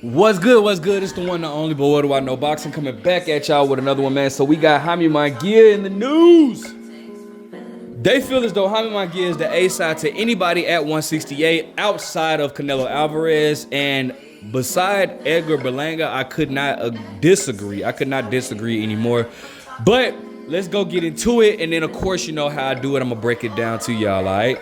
What's good? What's good? It's the one and only, but what do I know? Boxing coming back at y'all with another one, man. So we got Jaime Munguía in the news. They feel as though Jaime Munguía is the A-side to anybody at 168 outside of Canelo Alvarez. And beside Edgar Berlanga, I could not disagree. I could not disagree anymore. But let's go get into it. And then, of course, you know how I do it. I'm going to break it down to y'all, all right?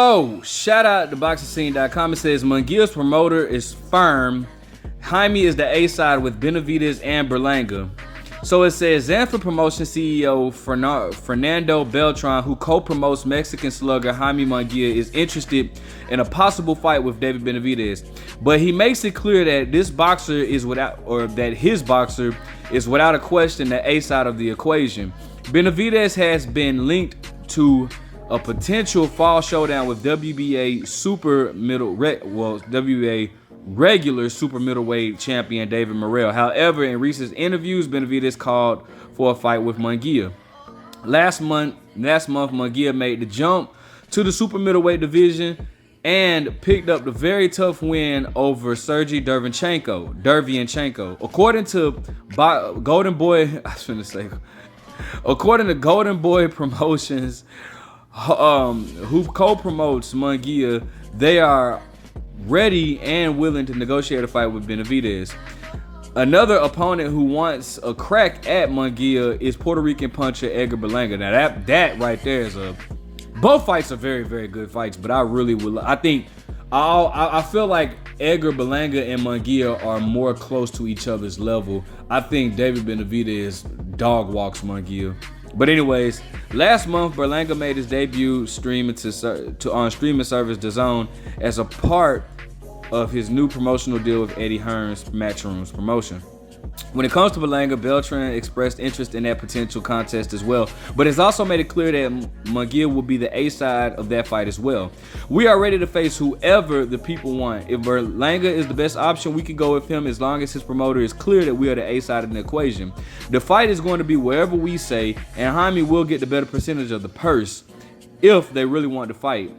Oh, shout out to BoxingScene.com. It says Munguia's promoter is firm. Jaime is the A-side with Benavidez and Berlanga. So it says Zanfer Promotion CEO Fernando Beltran, who co-promotes Mexican slugger Jaime Munguía, is interested in a possible fight with David Benavidez. But he makes it clear that his boxer is without a question the A-side of the equation. Benavidez has been linked to a potential fall showdown with WBA regular super middleweight champion David Morrell. However, in recent interviews, Benavidez called for a fight with Munguía. Last month, Munguía made the jump to the super middleweight division and picked up the very tough win over Sergey Derevyanchenko. According to Golden Boy Promotions, who co-promotes Munguía, they are ready and willing to negotiate a fight with Benavidez. Another opponent who wants a crack at Munguía is Puerto Rican puncher Edgar Berlanga. Now that right there is both fights are very, very good fights, but I feel like Edgar Berlanga and Munguía are more close to each other's level. I think David Benavidez dog walks Munguía. But anyways, last month Berlanga made his debut on streaming service DAZN as a part of his new promotional deal with Eddie Hearn's Matchrooms promotion. When it comes to Berlanga, Beltran expressed interest in that potential contest as well, but has also made it clear that Munguía will be the A-side of that fight as well. We are ready to face whoever the people want. If Berlanga is the best option, we can go with him as long as his promoter is clear that we are the A-side of the equation. The fight is going to be wherever we say, and Jaime will get the better percentage of the purse if they really want to fight.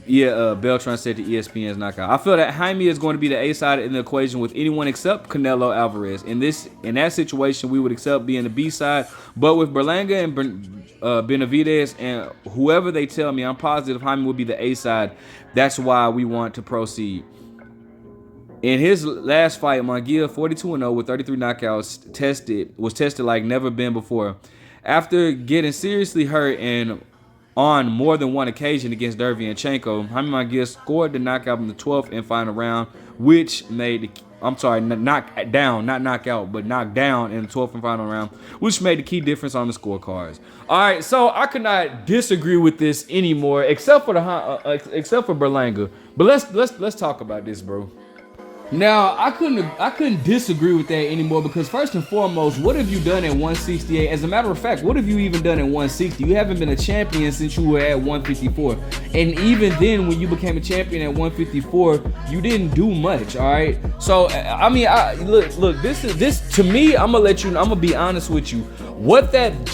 Beltran said to ESPN's Knockout. I feel that Jaime is going to be the A-side in the equation with anyone except Canelo Alvarez. In that situation, we would accept being the B-side. But with Berlanga and Benavidez and whoever they tell me, I'm positive Jaime will be the A-side. That's why we want to proceed. In his last fight, Munguía, 42-0 with 33 knockouts, was tested like never been before. After getting seriously hurt and on more than one occasion against Derevyanchenko, Jaime Munguía scored the knockout in the 12th and final round, which made knocked down in the 12th and final round, which made the key difference on the scorecards. All right, so I could not disagree with this anymore, except for Berlanga. But let's talk about this, bro. Now, I couldn't disagree with that anymore because first and foremost, what have you done at 168? As a matter of fact, what have you even done at 160? You haven't been a champion since you were at 154. And even then, when you became a champion at 154, you didn't do much, all right? So, I mean, look, this to me, I'm gonna be honest with you. What that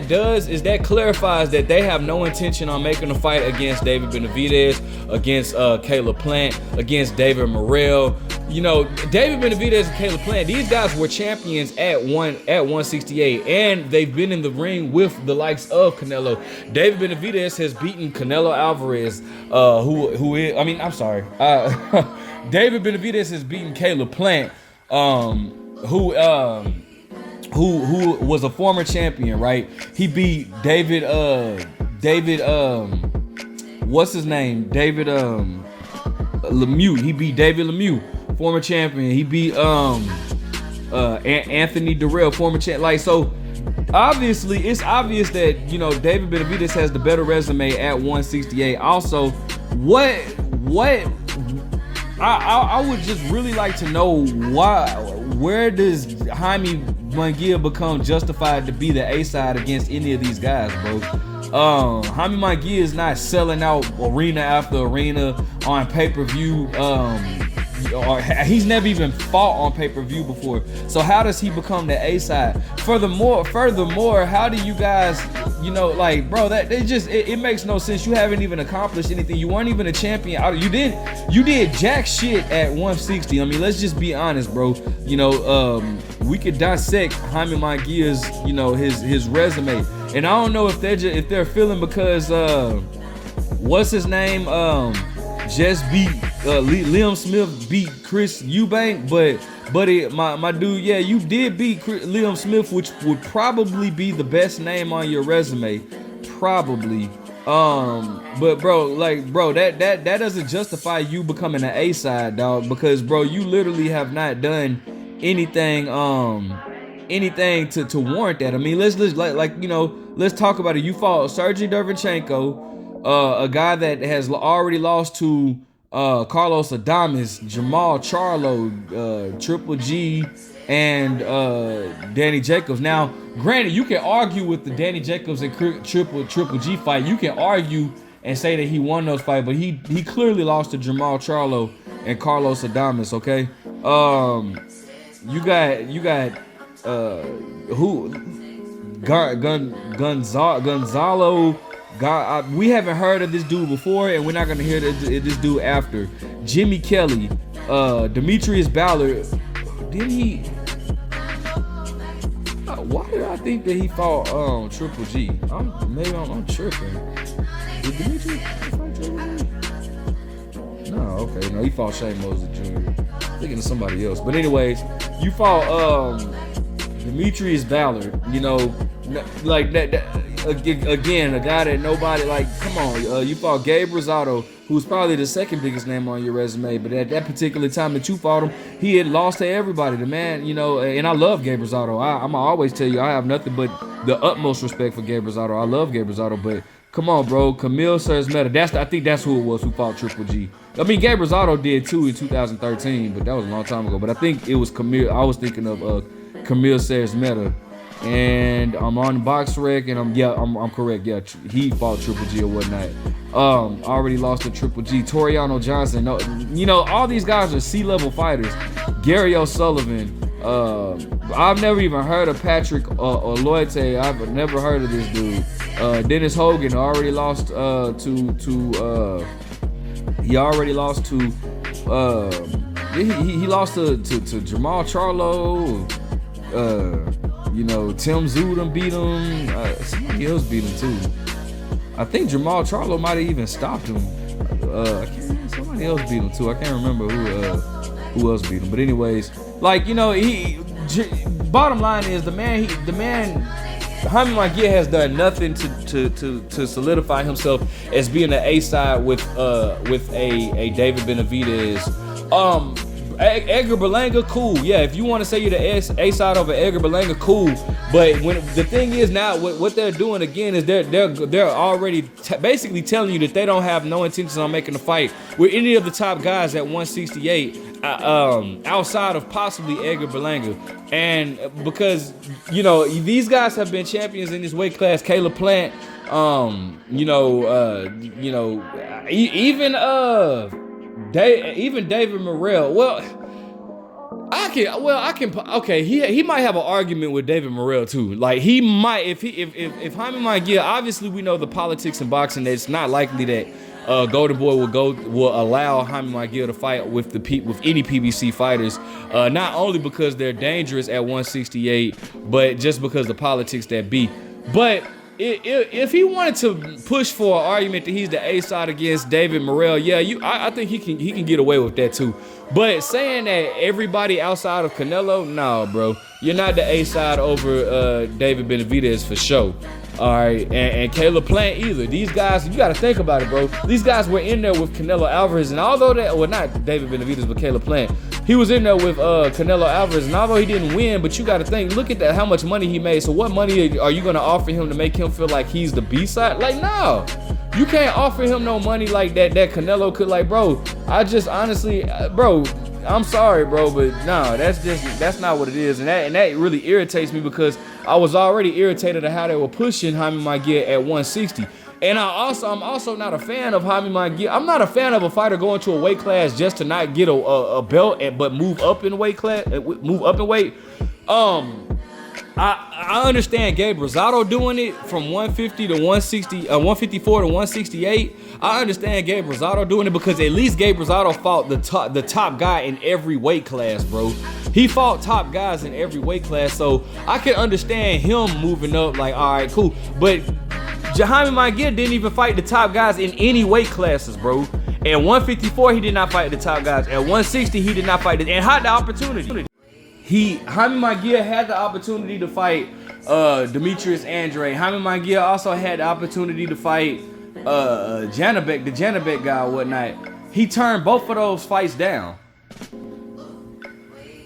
does is that clarifies that they have no intention on making a fight against David Benavidez, against Caleb Plant, against David Morrell. You know, David Benavidez and Caleb Plant, these guys were champions at 168, and they've been in the ring with the likes of Canelo. David Benavidez has beaten Canelo Alvarez, David Benavidez has beaten Caleb Plant, who was a former champion, right? He beat David Lemieux. He beat David Lemieux, former champion. He beat Anthony Durrell, former champ. Like, so obviously, it's obvious that, you know, David Benavidez has the better resume at 168. Also, I would just really like to know where does Jaime Munguía become justified to be the A-side against any of these guys, bro? Jaime Munguía is not selling out arena after arena on pay-per-view or he's never even fought on pay-per-view before. So how does he become the A side? Furthermore, how do you guys, like, bro, that it makes no sense. You haven't even accomplished anything. You weren't even a champion. You did jack shit at 160. I mean, let's just be honest, bro. We could dissect Jaime Munguia's, his resume, and I don't know if they're feeling because what's his name just beat Liam Smith beat Chris Eubank, but my dude, yeah, you did beat Liam Smith, which would probably be the best name on your resume, probably. But bro, that doesn't justify you becoming an A side, dog, because bro, you literally have not done anything to warrant that. I mean, let's talk about it. You fought Sergey Derevchenko, a guy that has already lost to Carlos Adames, Jamal Charlo, Triple G, and Danny Jacobs. Now, granted, you can argue with the Danny Jacobs and Triple G fight. You can argue and say that he won those fights, but he clearly lost to Jamal Charlo and Carlos Adames. Okay, you got who? Gonzalo. God, we haven't heard of this dude before, and we're not gonna hear this dude after. Jimmy Kelly, Demetrius Ballard. Did he? Why did I think that he fought Triple G? I'm tripping. Did Demetrius fight Triple G? No, okay, no, he fought Shane Mosley Jr. Thinking of somebody else, but anyways, you fought Demetrius Ballard. Like that. Again, a guy that nobody, like, come on, you fought Gabe Rosado, who's probably the second biggest name on your resume, but at that particular time that you fought him, he had lost to everybody. The man, and I love Gabe Rosado. I'm gonna always tell you, I have nothing but the utmost respect for Gabe Rosado. I love Gabe Rosado, but come on, bro, Camille Sarsmeta, I think that's who it was who fought Triple G. I mean, Gabe Rosado did too in 2013, but that was a long time ago. But I think it was Camille. I was thinking of Camille Sarsmeta. And I'm on Box Rec, and I'm correct. Yeah, he fought Triple G or whatnot. Already lost to Triple G. Toriano Johnson. No, all these guys are C-level fighters. Gary O'Sullivan. I've never even heard of Patrick Oloite. I've never heard of this dude. Dennis Hogan already lost to. He already lost to. He lost to Jamal Charlo. Tim Zudem beat him. Somebody else beat him too. I think Jamal Charlo might have even stopped him. Somebody else beat him too. I can't remember who else beat him. But anyways, bottom line is the man Jaime Munguia has done nothing to solidify himself as being an A side with a David Benavidez. Edgar Berlanga, cool. Yeah, if you want to say you're the A side over Edgar Berlanga, cool. But when the thing is now, what they're doing again is they're already basically telling you that they don't have no intentions on making a fight with any of the top guys at 168, outside of possibly Edgar Berlanga. And because these guys have been champions in this weight class, Caleb Plant, even David Morrell. Okay, he might have an argument with David Morrell too. Like, he might, if Jaime Munguia, obviously we know the politics in boxing, that it's not likely that Golden Boy will allow Jaime Munguia to fight with any PBC fighters, not only because they're dangerous at 168, but just because the politics that be. But if he wanted to push for an argument that he's the A side against David Morrell, yeah, I think he can get away with that too. But saying that everybody outside of Canelo, no, bro, you're not the A side over David Benavidez for sure. All right, and Caleb Plant either. These guys, you got to think about it, bro. These guys were in there with Canelo Alvarez, and although not David Benavidez, but Caleb Plant, he was in there with Canelo Alvarez, and although he didn't win, but you got to think, look at that, how much money he made. So what money are you going to offer him to make him feel like he's the B side? Like, no, you can't offer him no money like that Canelo could. Like, bro, I just honestly, bro, I'm sorry, bro, but no, that's not what it is, and that really irritates me because I was already irritated at how they were pushing Jaime Munguia at 160. And I'm also not a fan of Jaime Munguía. I'm not a fan of a fighter going to a weight class just to not get a belt, but move up in weight class, move up in weight. I understand Gabe Rosado doing it from 150 to 160, 154 to 168. I understand Gabe Rosado doing it because at least Gabe Rosado fought the top guy in every weight class, bro. He fought top guys in every weight class, so I can understand him moving up. Like, all right, cool. But Jaime Munguía didn't even fight the top guys in any weight classes, bro. At 154, he did not fight the top guys. At 160, he did not fight and had the opportunity. Jaime Munguía had the opportunity to fight Demetrius Andrade. Jaime Munguía also had the opportunity to fight Janabek, the Janabek guy or whatnot. He turned both of those fights down.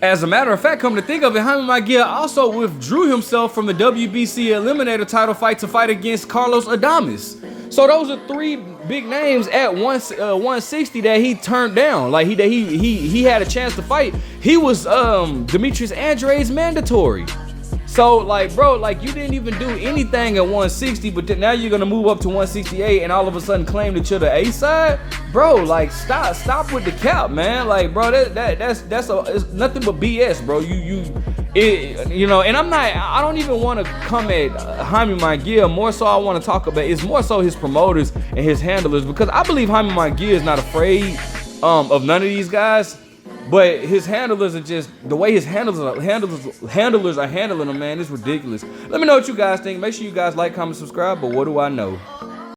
As a matter of fact, come to think of it, Jaime Munguía also withdrew himself from the WBC Eliminator title fight to fight against Carlos Adames. So those are three big names at 160 that he turned down. Like he had a chance to fight. He was Demetrius Andrade's mandatory. So like, bro, like you didn't even do anything at 160, but now you're gonna move up to 168 and all of a sudden claim that you're the A side, bro. Like stop with the cap, man. Like, bro, that's it's nothing but BS, bro. You know, and I don't even want to come at Jaime Munguía. More so, I want to talk about it's more so his promoters and his handlers, because I believe Jaime Munguía is not afraid of none of these guys. But his handlers are just, the way his handlers are handling him, man, it's ridiculous. Let me know what you guys think. Make sure you guys like, comment, subscribe. But what do I know?